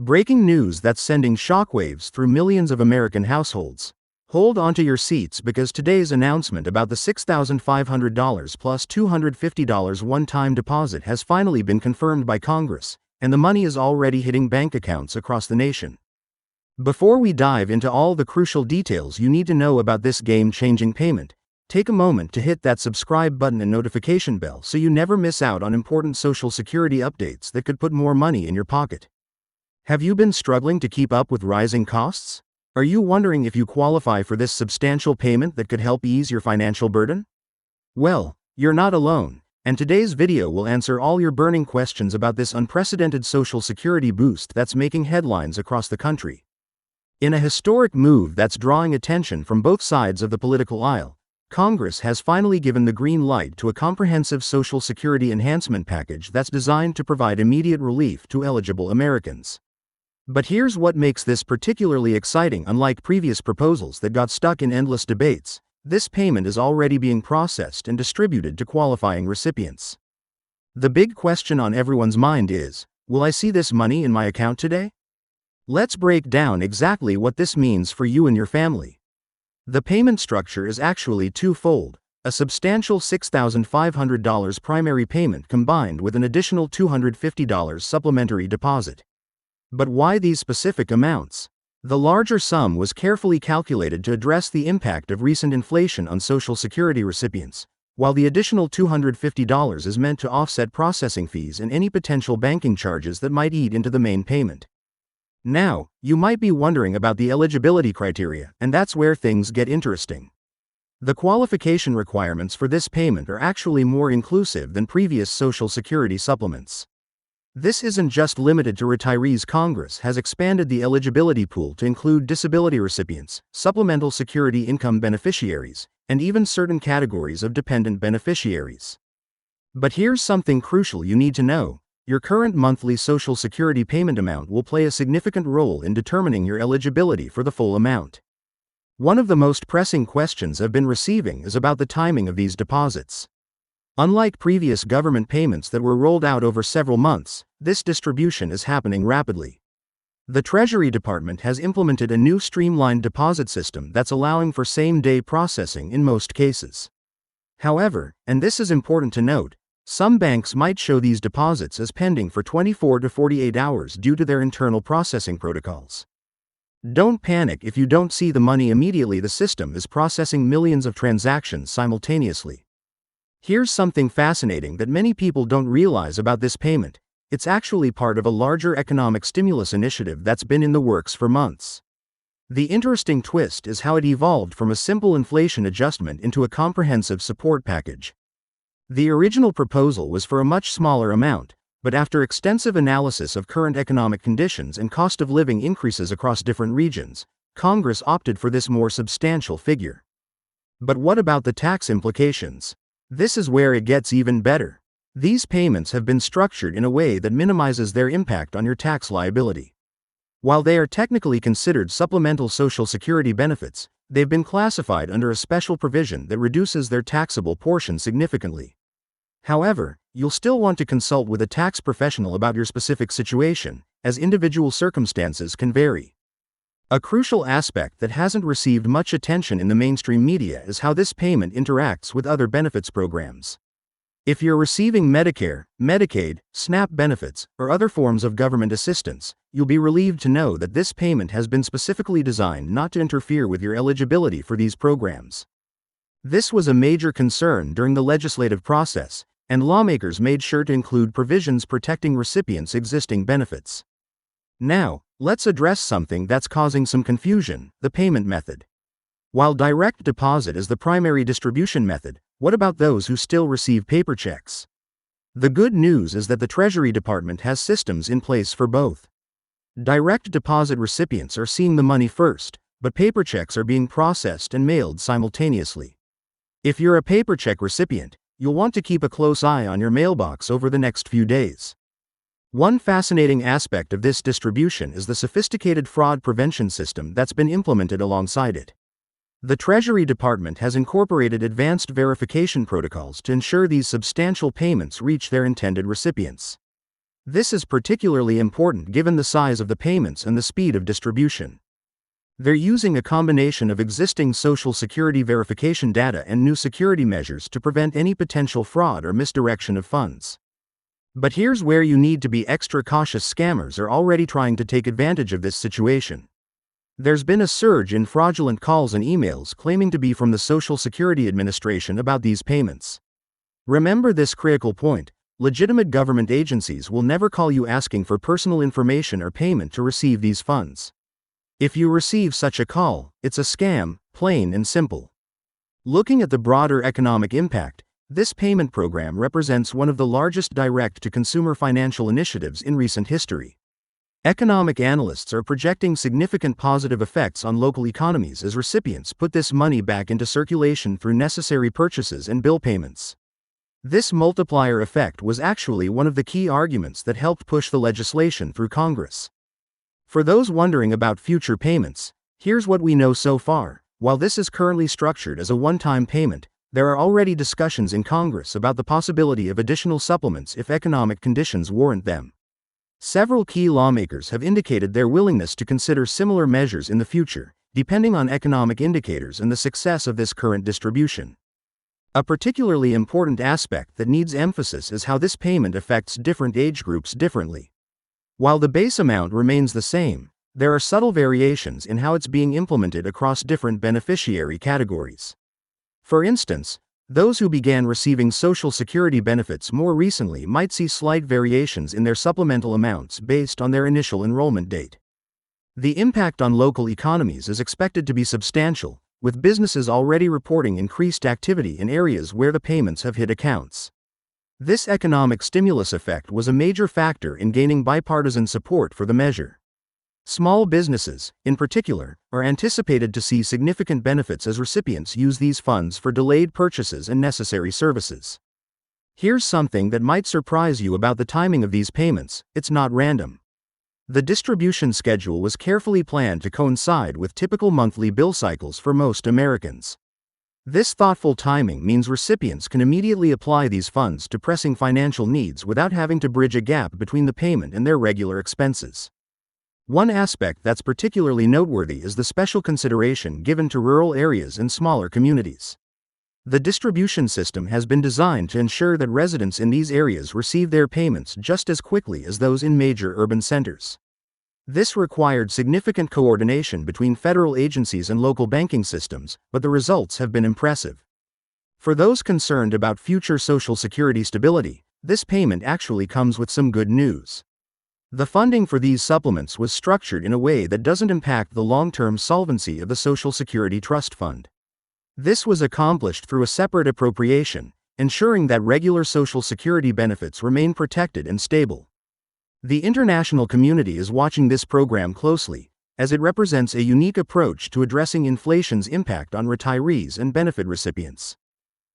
Breaking news that's sending shockwaves through millions of American households. Hold onto your seats because today's announcement about the $6,500 plus $250 one-time deposit has finally been confirmed by Congress, and the money is already hitting bank accounts across the nation. Before we dive into all the crucial details you need to know about this game-changing payment, take a moment to hit that subscribe button and notification bell so you never miss out on important Social Security updates that could put more money in your pocket. Have you been struggling to keep up with rising costs? Are you wondering if you qualify for this substantial payment that could help ease your financial burden? Well, you're not alone, and today's video will answer all your burning questions about this unprecedented Social Security boost that's making headlines across the country. In a historic move that's drawing attention from both sides of the political aisle, Congress has finally given the green light to a comprehensive Social Security enhancement package that's designed to provide immediate relief to eligible Americans. But here's what makes this particularly exciting. Unlike previous proposals that got stuck in endless debates, this payment is already being processed and distributed to qualifying recipients. The big question on everyone's mind is, will I see this money in my account today? Let's break down exactly what this means for you and your family. The payment structure is actually twofold: a substantial $6,500 primary payment combined with an additional $250 supplementary deposit. But why these specific amounts? The larger sum was carefully calculated to address the impact of recent inflation on Social Security recipients, while the additional $250 is meant to offset processing fees and any potential banking charges that might eat into the main payment. Now, you might be wondering about the eligibility criteria, and that's where things get interesting. The qualification requirements for this payment are actually more inclusive than previous Social Security supplements. This isn't just limited to retirees. Congress has expanded the eligibility pool to include disability recipients, supplemental security income beneficiaries, and even certain categories of dependent beneficiaries. But here's something crucial you need to know: your current monthly Social Security payment amount will play a significant role in determining your eligibility for the full amount. One of the most pressing questions I've been receiving is about the timing of these deposits. Unlike previous government payments that were rolled out over several months, this distribution is happening rapidly. The Treasury Department has implemented a new streamlined deposit system that's allowing for same-day processing in most cases. However, and this is important to note, some banks might show these deposits as pending for 24 to 48 hours due to their internal processing protocols. Don't panic if you don't see the money immediately. The system is processing millions of transactions simultaneously. Here's something fascinating that many people don't realize about this payment: it's actually part of a larger economic stimulus initiative that's been in the works for months. The interesting twist is how it evolved from a simple inflation adjustment into a comprehensive support package. The original proposal was for a much smaller amount, but after extensive analysis of current economic conditions and cost of living increases across different regions, Congress opted for this more substantial figure. But what about the tax implications? This is where it gets even better. These payments have been structured in a way that minimizes their impact on your tax liability. While they are technically considered supplemental Social Security benefits, they've been classified under a special provision that reduces their taxable portion significantly. However, you'll still want to consult with a tax professional about your specific situation, as individual circumstances can vary. A crucial aspect that hasn't received much attention in the mainstream media is how this payment interacts with other benefits programs. If you're receiving Medicare, Medicaid, SNAP benefits, or other forms of government assistance, you'll be relieved to know that this payment has been specifically designed not to interfere with your eligibility for these programs. This was a major concern during the legislative process, and lawmakers made sure to include provisions protecting recipients' existing benefits. Now, let's address something that's causing some confusion: the payment method. While direct deposit is the primary distribution method, what about those who still receive paper checks? The good news is that the Treasury Department has systems in place for both. Direct deposit recipients are seeing the money first, but paper checks are being processed and mailed simultaneously. If you're a paper check recipient, you'll want to keep a close eye on your mailbox over the next few days. One fascinating aspect of this distribution is the sophisticated fraud prevention system that's been implemented alongside it. The Treasury Department has incorporated advanced verification protocols to ensure these substantial payments reach their intended recipients. This is particularly important given the size of the payments and the speed of distribution. They're using a combination of existing Social Security verification data and new security measures to prevent any potential fraud or misdirection of funds. But here's where you need to be extra cautious. Scammers are already trying to take advantage of this situation. There's been a surge in fraudulent calls and emails claiming to be from the Social Security Administration about these payments. Remember this critical point: legitimate government agencies will never call you asking for personal information or payment to receive these funds. If you receive such a call, it's a scam, plain and simple. Looking at the broader economic impact, this payment program represents one of the largest direct-to-consumer financial initiatives in recent history. Economic analysts are projecting significant positive effects on local economies as recipients put this money back into circulation through necessary purchases and bill payments. This multiplier effect was actually one of the key arguments that helped push the legislation through Congress. For those wondering about future payments, here's what we know so far. While this is currently structured as a one-time payment, there are already discussions in Congress about the possibility of additional supplements if economic conditions warrant them. Several key lawmakers have indicated their willingness to consider similar measures in the future, depending on economic indicators and the success of this current distribution. A particularly important aspect that needs emphasis is how this payment affects different age groups differently. While the base amount remains the same, there are subtle variations in how it's being implemented across different beneficiary categories. For instance, those who began receiving Social Security benefits more recently might see slight variations in their supplemental amounts based on their initial enrollment date. The impact on local economies is expected to be substantial, with businesses already reporting increased activity in areas where the payments have hit accounts. This economic stimulus effect was a major factor in gaining bipartisan support for the measure. Small businesses, in particular, are anticipated to see significant benefits as recipients use these funds for delayed purchases and necessary services. Here's something that might surprise you about the timing of these payments: it's not random. The distribution schedule was carefully planned to coincide with typical monthly bill cycles for most Americans. This thoughtful timing means recipients can immediately apply these funds to pressing financial needs without having to bridge a gap between the payment and their regular expenses. One aspect that's particularly noteworthy is the special consideration given to rural areas and smaller communities. The distribution system has been designed to ensure that residents in these areas receive their payments just as quickly as those in major urban centers. This required significant coordination between federal agencies and local banking systems, but the results have been impressive. For those concerned about future Social Security stability, this payment actually comes with some good news. The funding for these supplements was structured in a way that doesn't impact the long-term solvency of the Social Security Trust Fund. This was accomplished through a separate appropriation, ensuring that regular Social Security benefits remain protected and stable. The international community is watching this program closely, as it represents a unique approach to addressing inflation's impact on retirees and benefit recipients.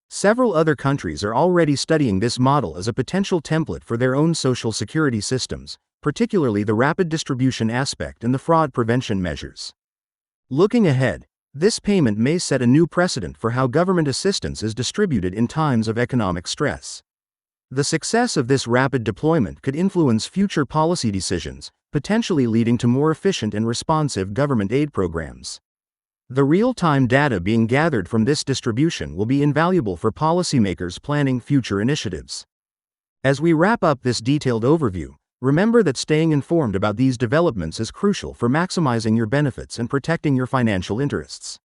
Several other countries are already studying this model as a potential template for their own Social Security systems, particularly the rapid distribution aspect and the fraud prevention measures. Looking ahead, this payment may set a new precedent for how government assistance is distributed in times of economic stress. The success of this rapid deployment could influence future policy decisions, potentially leading to more efficient and responsive government aid programs. The real-time data being gathered from this distribution will be invaluable for policymakers planning future initiatives. As we wrap up this detailed overview, remember that staying informed about these developments is crucial for maximizing your benefits and protecting your financial interests.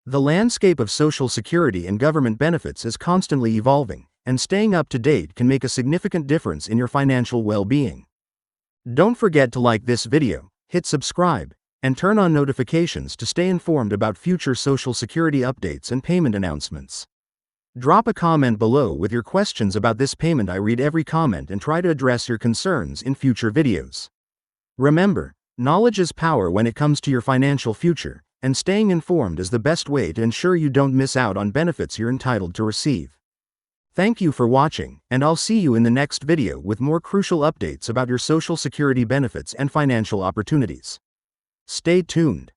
The landscape of Social Security and government benefits is constantly evolving, and staying up to date can make a significant difference in your financial well-being. Don't forget to like this video, hit subscribe, and turn on notifications to stay informed about future Social Security updates and payment announcements. Drop a comment below with your questions about this payment. I read every comment and try to address your concerns in future videos. Remember, knowledge is power when it comes to your financial future, and staying informed is the best way to ensure you don't miss out on benefits you're entitled to receive. Thank you for watching, and I'll see you in the next video with more crucial updates about your Social Security benefits and financial opportunities. Stay tuned.